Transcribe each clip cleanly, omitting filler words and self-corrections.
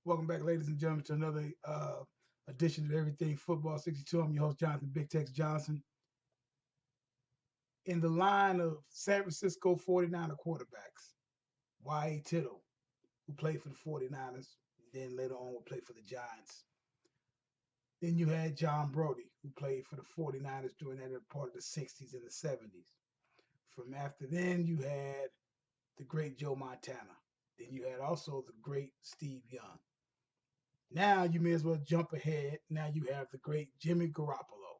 Welcome back, ladies and gentlemen, to another edition of Everything Football 62. I'm your host, Jonathan Big Tex Johnson. In the line of San Francisco 49er quarterbacks, Y.A. Tittle, who played for the 49ers, then later on would play for the Giants. Then you had John Brody, who played for the 49ers during that part of the 60s and the 70s. From after then, you had the great Joe Montana. Then you had also the great Steve Young. Now you may as well jump ahead. Now you have the great Jimmy Garoppolo.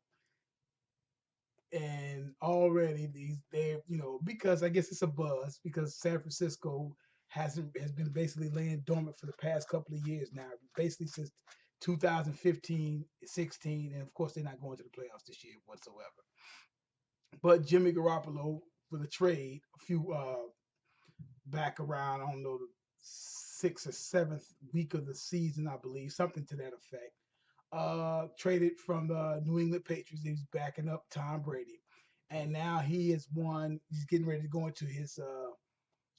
And already they're because I guess it's a buzz because San Francisco has been basically laying dormant for the past couple of years now, basically since 2015, 16, and of course they're not going to the playoffs this year whatsoever. But Jimmy Garoppolo for the trade a few back around, I don't know, the sixth or seventh week of the season, I believe, something to that effect. Traded from the New England Patriots. He's backing up Tom Brady, and now he has won. He's getting ready to go into his,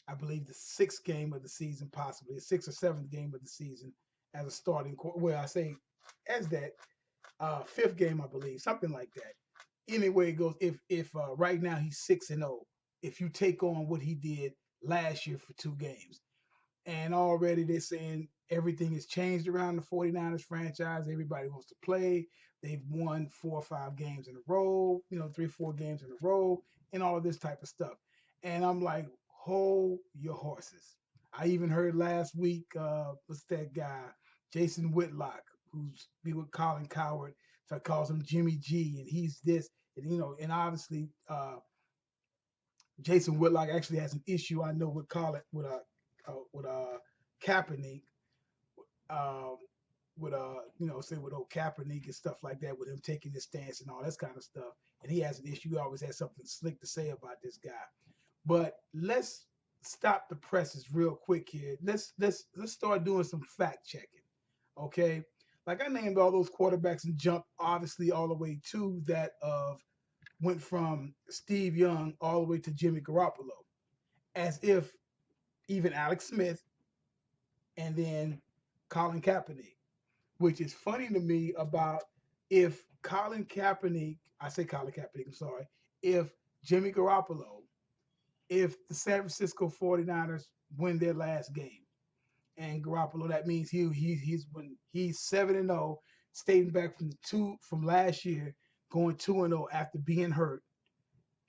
I believe, the sixth game of the season, possibly the sixth or seventh game of the season as a starting. Well, I say as that fifth game, I believe, something like that. Anyway, it goes. If right now he's 6-0, if you take on what he did last year for 2 games, and already they're saying everything has changed around the 49ers franchise. Everybody wants to play. They've won 4 or 5 games in a row, 3 or 4 games in a row, and all of this type of stuff. And I'm like, hold your horses. I even heard last week, what's that guy, Jason Whitlock, who's be with Colin Coward, so I calls him Jimmy G, and he's this, and obviously Jason Whitlock actually has an issue I know with Colin with Kaepernick, um, with say with old Kaepernick and stuff like that, with him taking his stance and all that kind of stuff. And he has an issue. He always has something slick to say about this guy. But let's stop the presses real quick here. Let's start doing some fact checking. Okay. Like I named all those quarterbacks and jumped obviously all the way to that of went from Steve Young all the way to Jimmy Garoppolo, as if even Alex Smith and then Colin Kaepernick, which is funny to me about if Colin Kaepernick, I say Colin Kaepernick, I'm sorry, if Jimmy Garoppolo, if the San Francisco 49ers win their last game, and Garoppolo, that means he's 7-0, stating back from last year, going 2-0 after being hurt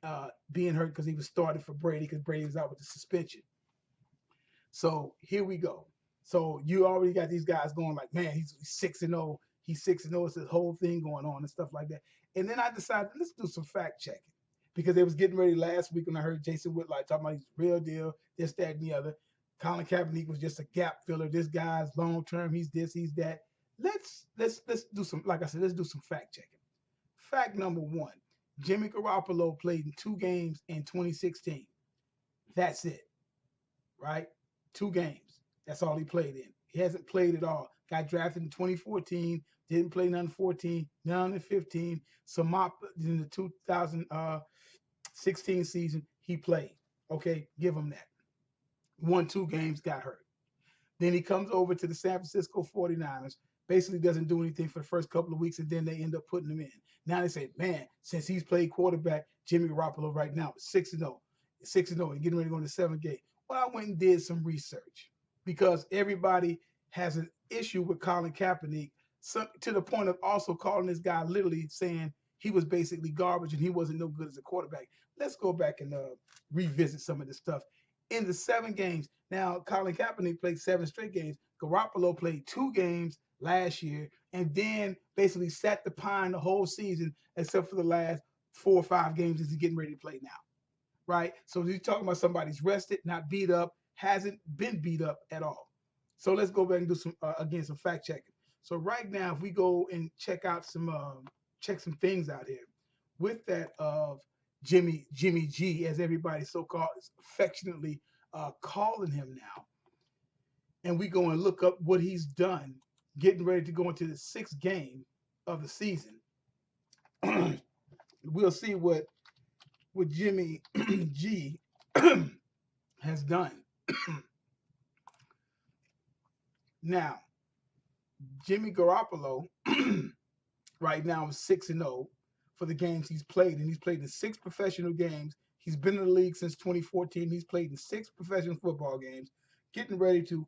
because he was starting for Brady because Brady was out with the suspension. So here we go. So you already got these guys going like, man, he's 6-0. He's 6-0. It's this whole thing going on and stuff like that. And then I decided let's do some fact checking because they was getting ready last week when I heard Jason Whitlock talking about he's real deal, this, that, and the other. Colin Kaepernick was just a gap filler. This guy's long term. He's this, he's that. Let's do some, like I said, let's do some fact checking. Fact number one: Jimmy Garoppolo played in 2 games in 2016. That's it, right? 2 games. That's all he played in. He hasn't played at all. Got drafted in 2014. Didn't play none in 14, none in 15. Some in the 2016 season, he played. Okay, give him that. Won 2 games, got hurt. Then he comes over to the San Francisco 49ers, basically doesn't do anything for the first couple of weeks, and then they end up putting him in. Now they say, man, since he's played quarterback, Jimmy Garoppolo right now is 6-0, 6-0, and getting ready to go into 7 games. Well, I went and did some research because everybody has an issue with Colin Kaepernick, to the point of also calling this guy literally saying he was basically garbage and he wasn't no good as a quarterback. Let's go back and revisit some of this stuff. In the 7 games, now Colin Kaepernick played 7 straight games. Garoppolo played 2 games last year and then basically sat the pine the whole season except for the last 4 or 5 games as he's getting ready to play now. Right? So you're talking about somebody's rested, not beat up, hasn't been beat up at all. So let's go back and do some again some fact checking. So right now, if we go and check some things out here with that of Jimmy G, as everybody so called affectionately calling him now, and we go and look up what he's done, getting ready to go into the 6th game of the season, we'll see what Jimmy G has done. Now, Jimmy Garoppolo right now is 6-0 for the games he's played, and he's played in 6 professional games. He's been in the league since 2014. He's played in 6 professional football games, getting ready to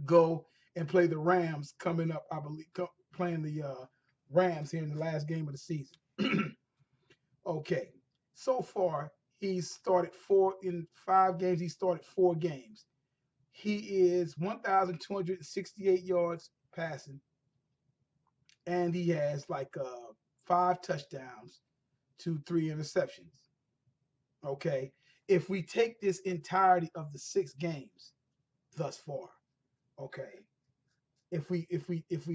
go and play the Rams coming up, I believe, playing the Rams here in the last game of the season. Okay, so far he's started 4 in 5 games. He started 4 games. He is 1,268 yards passing, and he has like 5 touchdowns to 3 interceptions. Okay, if we take this entirety of the 6 games thus far, okay, if we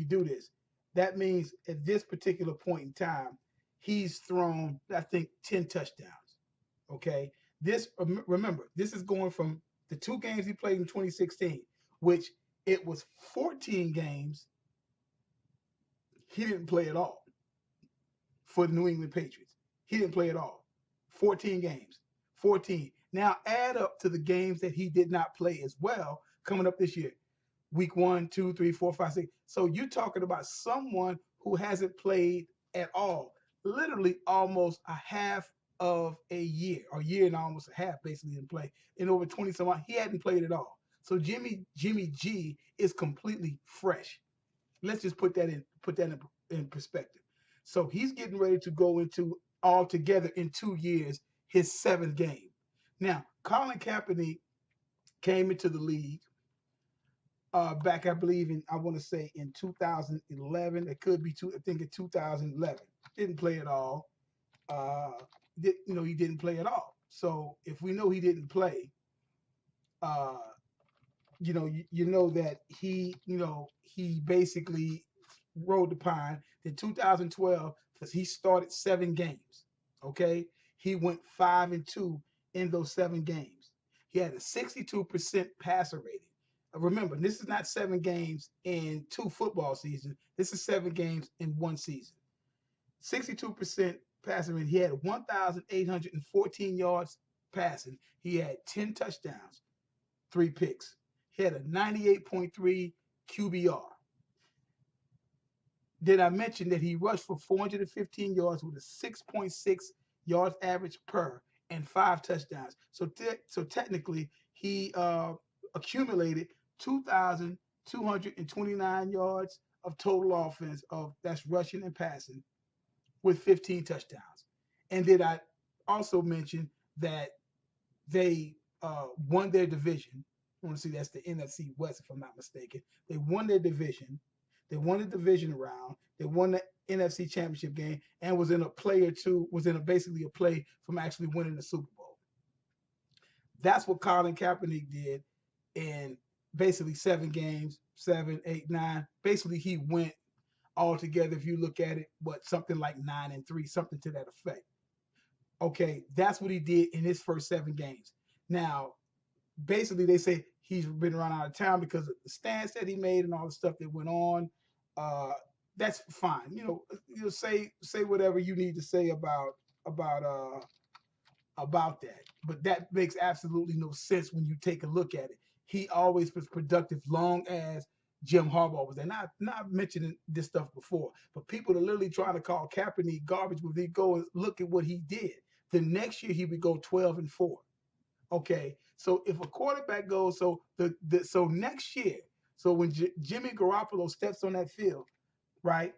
do this, that means at this particular point in time, he's thrown, I think, 10 touchdowns. Okay, this, remember, this is going from the 2 games he played in 2016, which it was 14 games he didn't play at all for the New England Patriots. He didn't play at all. 14 games. 14. Now add up to the games that he did not play as well coming up this year. Week 1, 2, 3, 4, 5, 6. So you're talking about someone who hasn't played at all, literally almost a half of a year, or a year and almost a half, basically, didn't play. In over 20 some odd, he hadn't played at all. So Jimmy G is completely fresh. Let's just put that in perspective. So he's getting ready to go into altogether in 2 years his 7th game. Now, Colin Kaepernick came into the league back, I believe, I want to say in 2011. It could be I think in 2011. Didn't play at all. He didn't play at all. So if we know he didn't play, uh, you know that he basically rode the pine. In 2012, because he started 7 games. Okay, he went 5-2 in those 7 games. He had a 62% passer rating. Remember, this is not 7 games in 2 football seasons. This is 7 games in 1 season. 62% passing rating. He had 1,814 yards passing. He had 10 touchdowns, 3 picks. He had a 98.3 QBR. Did I mention that he rushed for 415 yards with a 6.6 yards average per and 5 touchdowns? So technically, he accumulated 2,229 yards of total offense that's rushing and passing with 15 touchdowns. And did I also mention that they won their division? I want to see, that's the NFC West, if I'm not mistaken. They won their division. They won the division round. They won the NFC Championship game, and was in basically a play from actually winning the Super Bowl. That's what Colin Kaepernick did in basically 7 games, 7, 8, 9. Basically, he went altogether, if you look at it, something like 9-3, something to that effect. Okay, that's what he did in his first 7 games. Now, basically, they say he's been run out of town because of the stance that he made and all the stuff that went on. That's fine. Say whatever you need to say about that. But that makes absolutely no sense when you take a look at it. He always was productive long as Jim Harbaugh was there. Not mentioning this stuff before, but people are literally trying to call Kaepernick garbage when they go and look at what he did. The next year he would go 12-4. Okay, so if a quarterback goes, so next year, so when Jimmy Garoppolo steps on that field, right?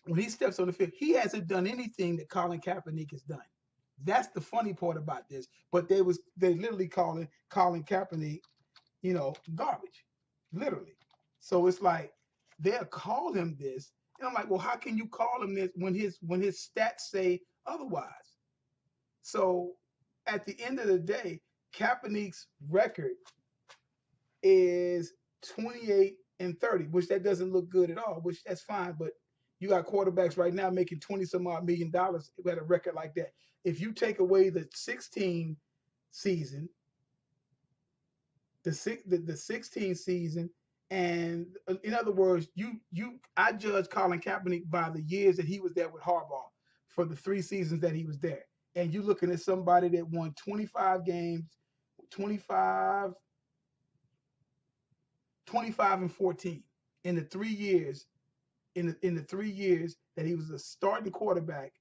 When he steps on the field, he hasn't done anything that Colin Kaepernick has done. That's the funny part about this. But they literally calling Colin Kaepernick, garbage, literally. So it's like they'll call him this, and I'm like, well, how can you call him this when his stats say otherwise? So at the end of the day, Kaepernick's record is 28-30, which that doesn't look good at all, which that's fine. But you got quarterbacks right now making 20 some odd $1 million at a record like that. If you take away the 16 season, the 16 season, and in other words, I judge Colin Kaepernick by the years that he was there with Harbaugh for the 3 seasons that he was there. And you're looking at somebody that won 25 games, 25 and 14. in the 3 years in the 3 years that he was a starting quarterback,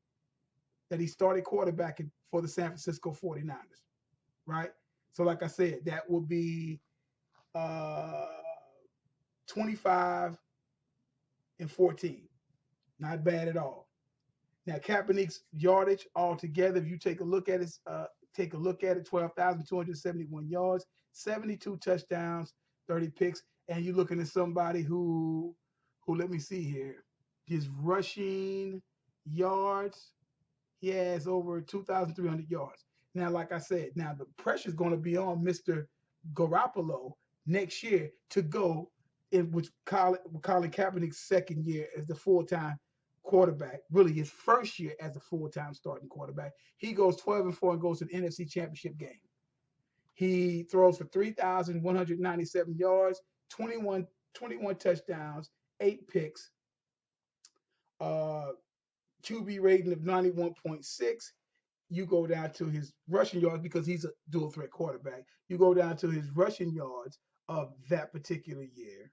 that he started quarterbacking for the San Francisco 49ers, right? So like I said, that will be uh 25 and 14. Not bad at all. Now Kaepernick's yardage altogether, if you take a look at it, 12,271 yards, 72 touchdowns, 30 picks, and you're looking at somebody who let me see here, his rushing yards, he has over 2,300 yards. Now, like I said, now the pressure is going to be on Mr. Garoppolo next year to go in which Colin Kaepernick's second year as the full-time quarterback, really his first year as a full-time starting quarterback. He goes 12-4 and goes to the NFC Championship game. He throws for 3,197 yards, 21 touchdowns, 8 picks, uh, QB rating of 91.6. You go down to his rushing yards because he's a dual threat quarterback. You go down to his rushing yards of that particular year.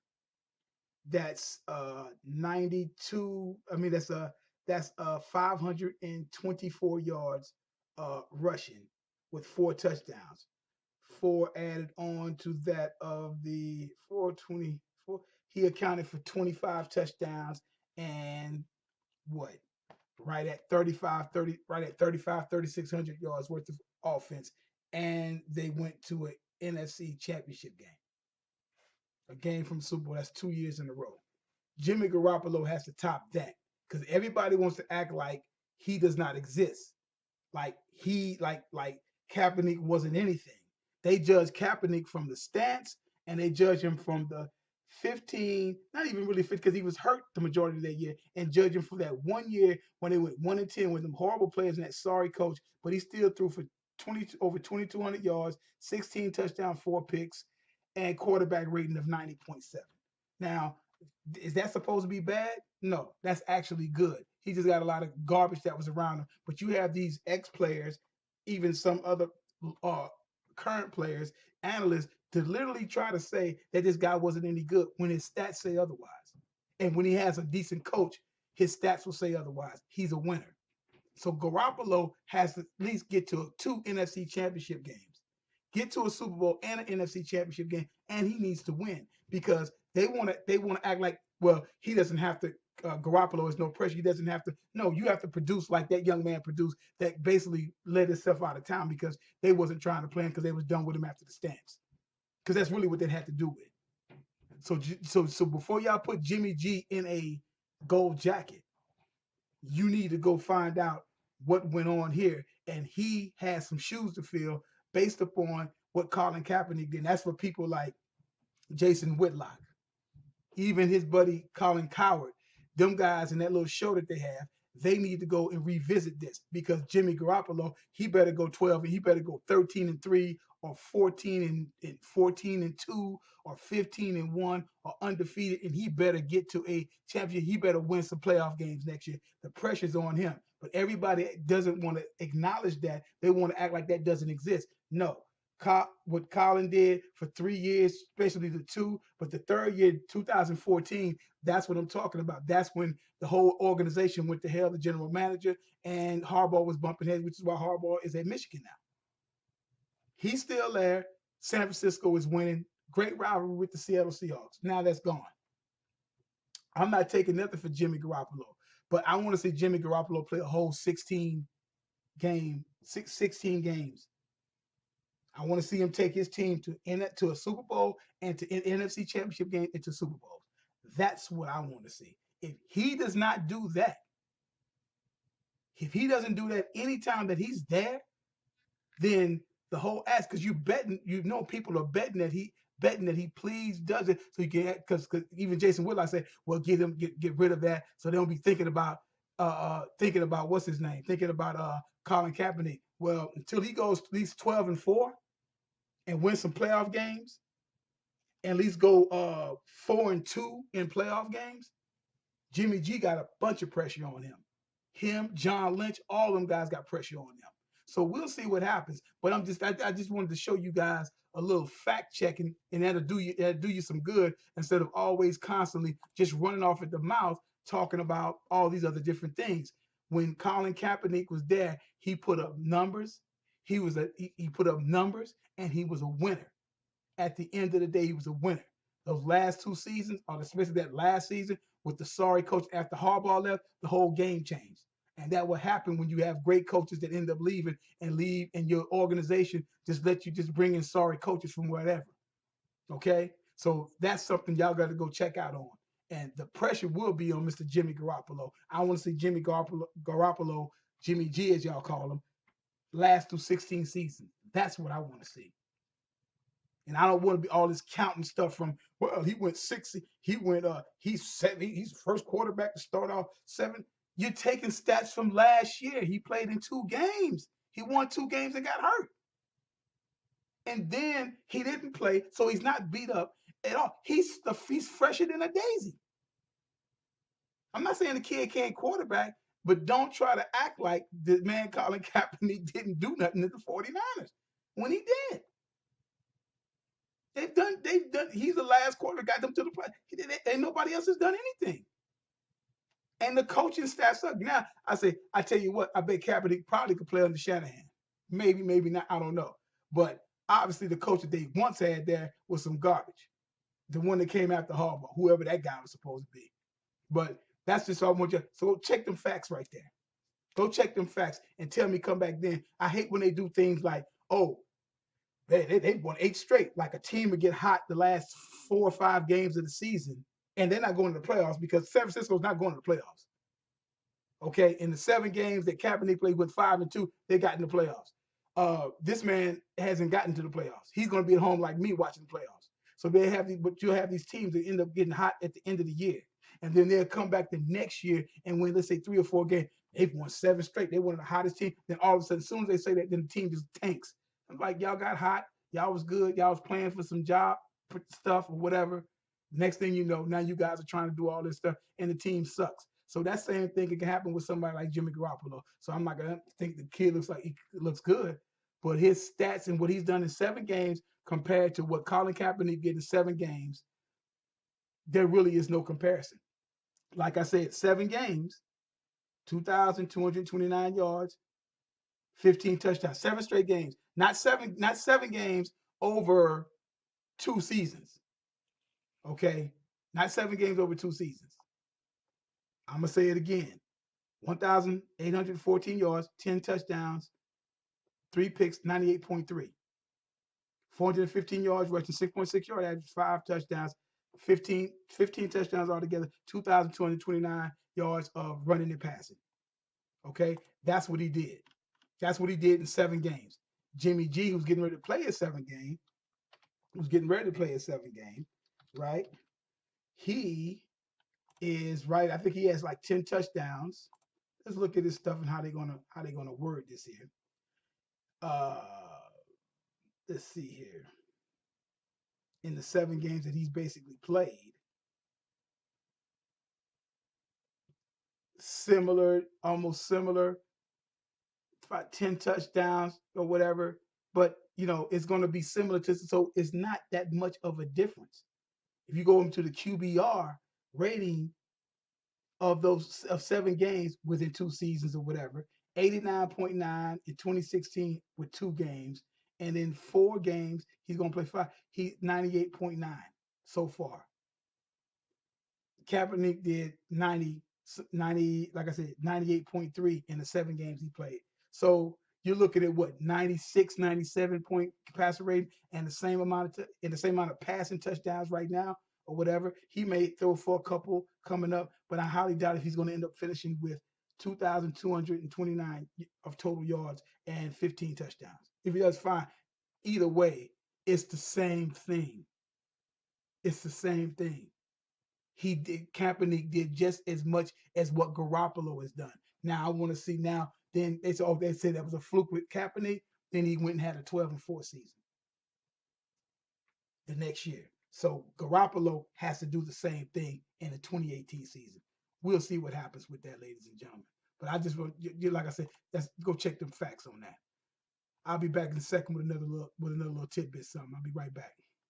That's 92. I mean, that's 524 yards rushing with 4 touchdowns. Four added on to that of the 424. He accounted for 25 touchdowns and what? Right at 35, 3,600 yards worth of offense. And they went to an NFC championship game, a game from Super Bowl. That's 2 years in a row. Jimmy Garoppolo has to top that because everybody wants to act like he does not exist. Like Kaepernick wasn't anything. They judge Kaepernick from the stats and they judge him from the 15, not even really 50, because he was hurt the majority of that year, and judge him for that 1 year when they went 1-10 with them horrible players and that sorry coach, but he still threw for over 2,200 yards, 16 touchdowns, 4 picks, and quarterback rating of 90.7. Now, is that supposed to be bad? No, that's actually good. He just got a lot of garbage that was around him. But you have these ex players, even some other uh, current players, analysts, to literally try to say that this guy wasn't any good when his stats say otherwise. And when he has a decent coach, his stats will say otherwise. He's a winner. So Garoppolo has to at least get to 2 NFC championship games, get to a Super Bowl and an NFC championship game, and he needs to win because they want to act like, well, he doesn't have to. Garoppolo is no pressure. He doesn't have to. No, you have to produce like that young man produced. That basically let himself out of town because they wasn't trying to play him because they was done with him after the stamps. Because that's really what they had to do with. So before y'all put Jimmy G in a gold jacket, you need to go find out what went on here. And he has some shoes to fill based upon what Colin Kaepernick did. And that's what people like Jason Whitlock, even his buddy Colin Coward, them guys in that little show that they have, they need to go and revisit this because Jimmy Garoppolo, he better go 12 and he better go 13-3 or 14-2 or 15-1 or undefeated, and he better get to a championship. He better win some playoff games next year. The pressure's on him, but everybody doesn't want to acknowledge that. They want to act like that doesn't exist. No, what Colin did for 3 years, especially the two, but the third year, 2014, that's what I'm talking about. That's when the whole organization went to hell, the general manager, and Harbaugh was bumping heads, which is why Harbaugh is at Michigan now. He's still there. San Francisco is winning. Great rivalry with the Seattle Seahawks. Now that's gone. I'm not taking nothing for Jimmy Garoppolo, but I want to see Jimmy Garoppolo play a whole 16 games. I want to see him take his team to a Super Bowl and to an NFC Championship game and to Super Bowls. That's what I want to see. If he does not do that, if he doesn't do that anytime that he's there, then the whole ask, because you betting, people are betting that he please does it so you can, because even Jason Whitlock said, well, get rid of that so they don't be thinking about what's his name, thinking about Colin Kaepernick. Well, until he goes at least 12-4 and win some playoff games, and at least go 4-2 in playoff games, Jimmy G got a bunch of pressure on him. Him, John Lynch, all them guys got pressure on them. So we'll see what happens. But I just wanted to show you guys a little fact checking, and that'll do you some good instead of always constantly just running off at the mouth talking about all these other different things. When Colin Kaepernick was there, he put up numbers. He put up numbers, and he was a winner. At the end of the day, he was a winner. Those last two seasons, or especially that last season with the sorry coach after Harbaugh left, the whole game changed. And that will happen when you have great coaches that end up leaving and leave, and your organization just let you just bring in sorry coaches from wherever. Okay, so that's something y'all got to go check out on. And the pressure will be on Mr. Jimmy Garoppolo. I want to see Jimmy Garoppolo, Jimmy G as y'all call him, last through 16 seasons. That's what I want to see. And I don't want to be all this counting stuff from, well, he went 60, he went he's seven, he's first quarterback to start off seven. You're taking stats from last year. He played in 2 games. He won 2 games and got hurt. And then he didn't play, so he's not beat up at all. He's fresher than a daisy. I'm not saying the kid can't quarterback, but don't try to act like the man Colin Kaepernick didn't do nothing to the 49ers when he did. They've done, he's the last quarterback, got them to the play. Ain't nobody else has done anything. And the coaching staff suck. Now, I tell you what, I bet Kaepernick probably could play under Shanahan. Maybe, maybe not, I don't know. But obviously the coach that they once had there was some garbage. The one that came after Harbaugh, whoever that guy was supposed to be. But that's just all I want you. So go check them facts right there. Go check them facts and tell me, come back then. I hate when they do things like, oh, they won 8 straight. Like a team would get hot the last 4 or 5 games of the season, and they're not going to the playoffs because San Francisco's not going to the playoffs. Okay, in the 7 games that Kaepernick played with 5-2, they got in the playoffs. This man hasn't gotten to the playoffs. He's going to be at home like me watching the playoffs. So they have these, but you'll have these teams that end up getting hot at the end of the year, and then they'll come back the next year and win, let's say 3 or 4 games. They've won 7 straight. They won the hottest team. Then all of a sudden, as soon as they say that, then the team just tanks. I'm like, y'all got hot. Y'all was good. Y'all was playing for some job stuff or whatever. Next thing you know, now you guys are trying to do all this stuff, and the team sucks. So that same thing can happen with somebody like Jimmy Garoppolo. So I'm not gonna think the kid looks like he looks good, but his stats and what he's done in 7 games compared to what Colin Kaepernick did in 7 games, there really is no comparison. Like I said, 7 games, 2,229 yards, 15 touchdowns, 7 straight games. Not seven games over 2 seasons. Okay? Not 7 games over 2 seasons. I'm gonna say it again. 1,814 yards, 10 touchdowns, 3 picks, 98.3. 415 yards, rushing 6.6 yard average, 5 touchdowns, 15 touchdowns altogether, 2,229 yards of running and passing. Okay? That's what he did. That's what he did in 7 games. Jimmy G, who's getting ready to play a 7 game, right? He is right. I think he has like 10 touchdowns. Let's look at his stuff and how they're gonna word this here. Let's see here. In the 7 games that he's basically played, almost similar, about 10 touchdowns or whatever. But it's going to be similar to, so it's not that much of a difference. If you go into the QBR rating of 7 games within 2 seasons or whatever, 89.9 in 2016 with 2 games, and in 4 games he's going to play 5. He's 98.9 so far. Kaepernick did 90, like I said, 98.3 in the 7 games he played. So you're looking at what, 96, 97 point passer rate, and the same amount of passing touchdowns right now or whatever. He may throw for a couple coming up, but I highly doubt if he's going to end up finishing with 2,229 of total yards and 15 touchdowns. If he does, fine. Either way, it's the same thing. It's the same thing. Kaepernick did just as much as what Garoppolo has done. Now I want to see now. Then they said that was a fluke with Kaepernick. Then he went and had a 12-4 season the next year. So Garoppolo has to do the same thing in the 2018 season. We'll see what happens with that, ladies and gentlemen. But I just want, like I said, go check them facts on that. I'll be back in a second with another little tidbit. Something. I'll be right back.